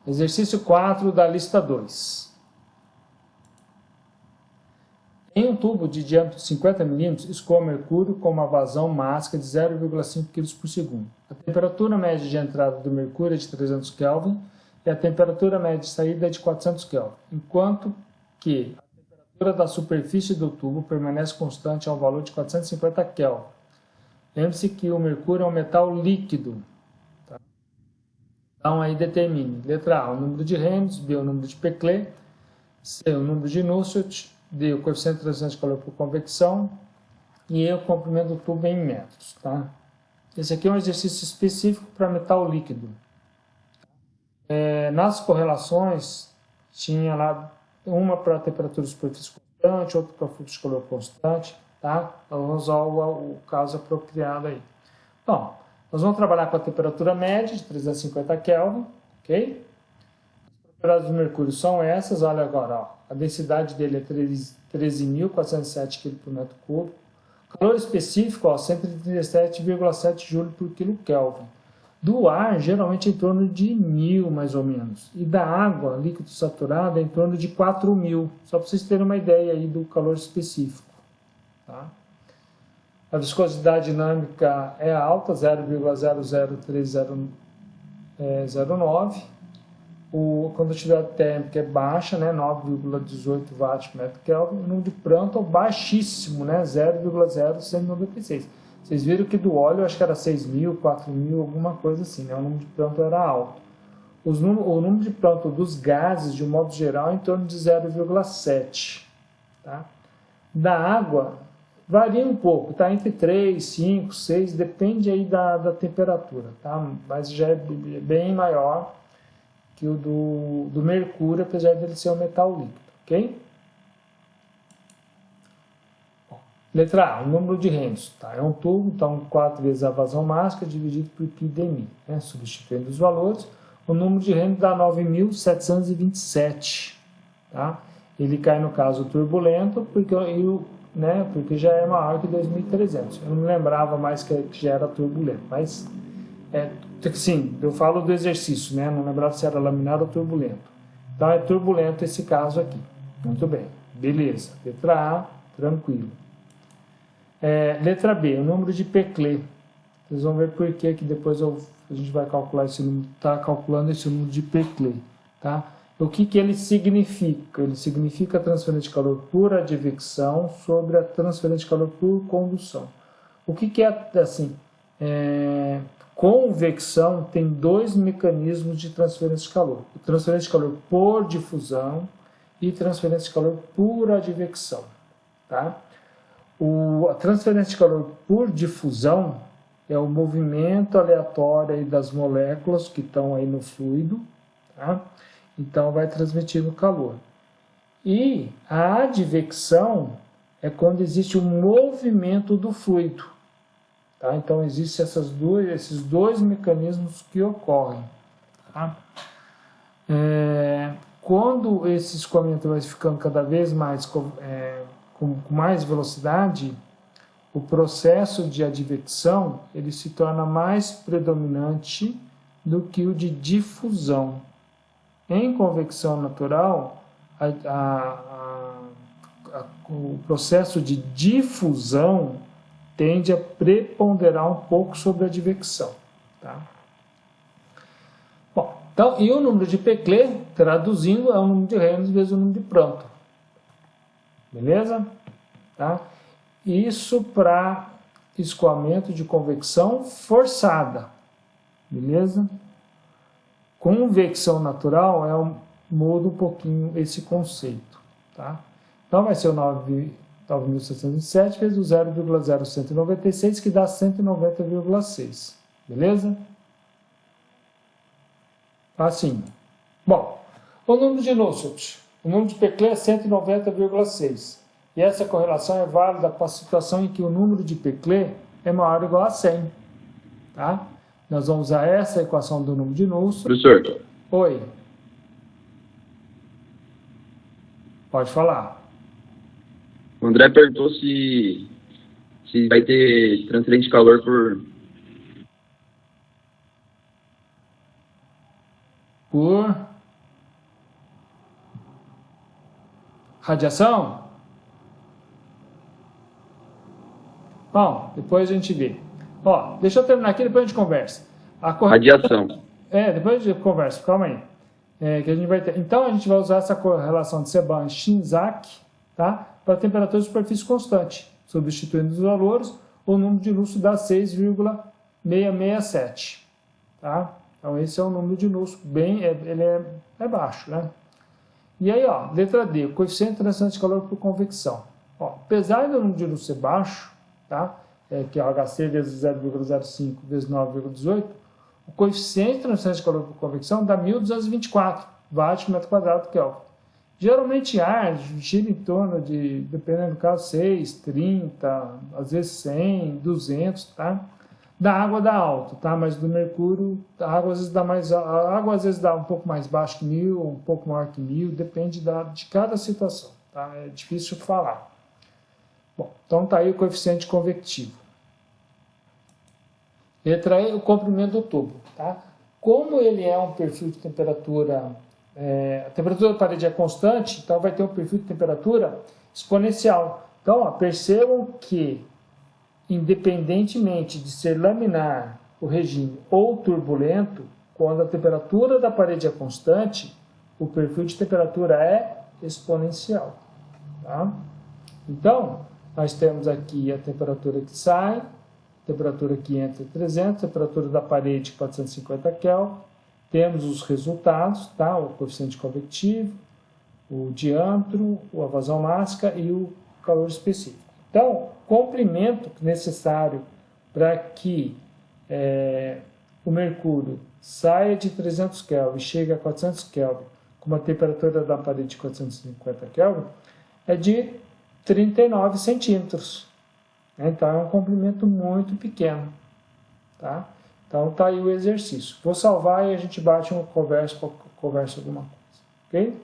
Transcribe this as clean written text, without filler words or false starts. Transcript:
Exercício 4 da lista 2. Em um tubo de diâmetro de 50 mm, escoa mercúrio com uma vazão máxima de 0,5 kg por segundo. A temperatura média de entrada do mercúrio é de 300 Kelvin e a temperatura média de saída é de 400 Kelvin, enquanto que a temperatura da superfície do tubo permanece constante ao valor de 450 Kelvin. Lembre-se que o mercúrio é um metal líquido. Tá? Então, aí determine. Letra A, o número de Reynolds. B, o número de Peclet. C, o número de Nusselt. D, o coeficiente de transição de calor por convecção. E E, o comprimento do tubo em metros. Tá? Esse aqui é um exercício específico para metal líquido. Nas correlações, tinha lá uma para temperatura de superfície constante, outra para fluxo de calor constante. Tá? Vamos usar o caso apropriado aí. Bom, nós vamos trabalhar com a temperatura média de 350 Kelvin, ok? As propriedades do mercúrio são essas, olha agora, ó, a densidade dele é 13.407 kg por metro cúbico, o calor específico, ó, 137,7 Joule por quilo Kelvin. Do ar, geralmente em torno de 1.000, mais ou menos, e da água, líquido saturado, em torno de 4.000, só para vocês terem uma ideia aí do calor específico. Tá? A viscosidade dinâmica é alta, 0,00309. A condutividade térmica é baixa, né, 9,18 watts por metro Kelvin. O número de Prandtl baixíssimo, né, 0,0196. Vocês viram que do óleo, acho que era 6.000, 4.000, alguma coisa assim, né? O número de Prandtl era alto. O número de Prandtl dos gases, de um modo geral, é em torno de 0,7. Tá? Da água, varia um pouco, tá? Entre 3, 5, 6, depende aí da temperatura, tá? Mas já é bem maior que o do mercúrio, apesar dele ser um metal líquido, ok? Letra A, o número de Reynolds, tá? É um tubo, então 4 vezes a vazão máxima dividido por πdmi, né? Substituindo os valores, o número de Reynolds dá 9.727, tá? Ele cai no caso turbulento, porque já é maior que 2.300. Eu não lembrava mais que já era turbulento, mas sim, eu falo do exercício, né? Não lembrava se era laminar ou turbulento. Então é turbulento esse caso aqui. Muito bem, beleza. Letra A, tranquilo. Letra B, o número de Peclet. Vocês vão ver por que depois a gente vai calcular esse número, está calculando esse número de Peclet, tá? O que ele significa? Ele significa a transferência de calor por advecção sobre a transferência de calor por condução. O que é assim? Convecção tem dois mecanismos de transferência de calor. Transferência de calor por difusão e transferência de calor por advecção. Tá? A transferência de calor por difusão é o movimento aleatório aí das moléculas que estão aí no fluido. Tá? Então, vai transmitindo calor. E a advecção é quando existe um movimento do fluido. Tá? Então, existem esses dois mecanismos que ocorrem. Tá? Quando esse escoamento vai ficando cada vez mais com mais velocidade, o processo de advecção ele se torna mais predominante do que o de difusão. Em convecção natural, o processo de difusão tende a preponderar um pouco sobre a advecção. Tá? Bom, então, e o número de Peclet, traduzindo, é o número de Reynolds vezes o número de Prandtl. Beleza? Tá? Isso para escoamento de convecção forçada. Beleza? Convecção natural muda um pouquinho esse conceito. Tá? Então vai ser o 9.707 vezes o 0,0196, que dá 190,6. Beleza? Assim. Bom, o número de Nusselt. O número de Peclet é 190,6. E essa correlação é válida para a situação em que o número de Peclet é maior ou igual a 100. Tá? Nós vamos usar essa equação do número de Nusselt. Professor. Oi. Pode falar. O André perguntou se vai ter transferência de calor Por Radiação? Bom, depois a gente vê. Ó, deixa eu terminar aqui, depois a gente conversa. Radiação. Depois a gente conversa, calma aí. Que a gente vai ter. Então, a gente vai usar essa correlação de Seban e Shinzak, tá? Para temperatura de superfície constante, substituindo os valores, o número de lustro dá 6,667, tá? Então, esse é o número de lustro, ele é baixo, né? E aí, ó, letra D, o coeficiente de transferência de calor por convecção. Ó, apesar do número de lustro ser baixo, tá? Que é o HC vezes 0,05 vezes 9,18, o coeficiente de transferência de calor por convecção dá 1.224 watts por metro quadrado Kelvin. Geralmente ar gira em torno de, dependendo do caso, 6, 30, às vezes 100, 200, tá? Da água dá alto, tá? Mas do mercúrio, a água às vezes dá um pouco mais baixo que 1.000, um pouco maior que 1.000, depende de cada situação, tá? É difícil falar. Bom, então tá aí o coeficiente convectivo. Letra E, o comprimento do tubo, tá? Como ele é um perfil de temperatura, a temperatura da parede é constante, então vai ter um perfil de temperatura exponencial. Então, ó, percebam que, independentemente de ser laminar o regime ou turbulento, quando a temperatura da parede é constante, o perfil de temperatura é exponencial, tá? Então, nós temos aqui a temperatura que sai, temperatura que entra 300, temperatura da parede 450 Kelvin, temos os resultados, tá? O coeficiente convectivo, o diâmetro, a vazão máxima e o calor específico. Então, o comprimento necessário para que o mercúrio saia de 300 Kelvin e chegue a 400 Kelvin, com uma temperatura da parede de 450 Kelvin, é de 39 centímetros. Então, é um comprimento muito pequeno, tá? Então, tá aí o exercício. Vou salvar e a gente bate uma conversa alguma coisa, ok?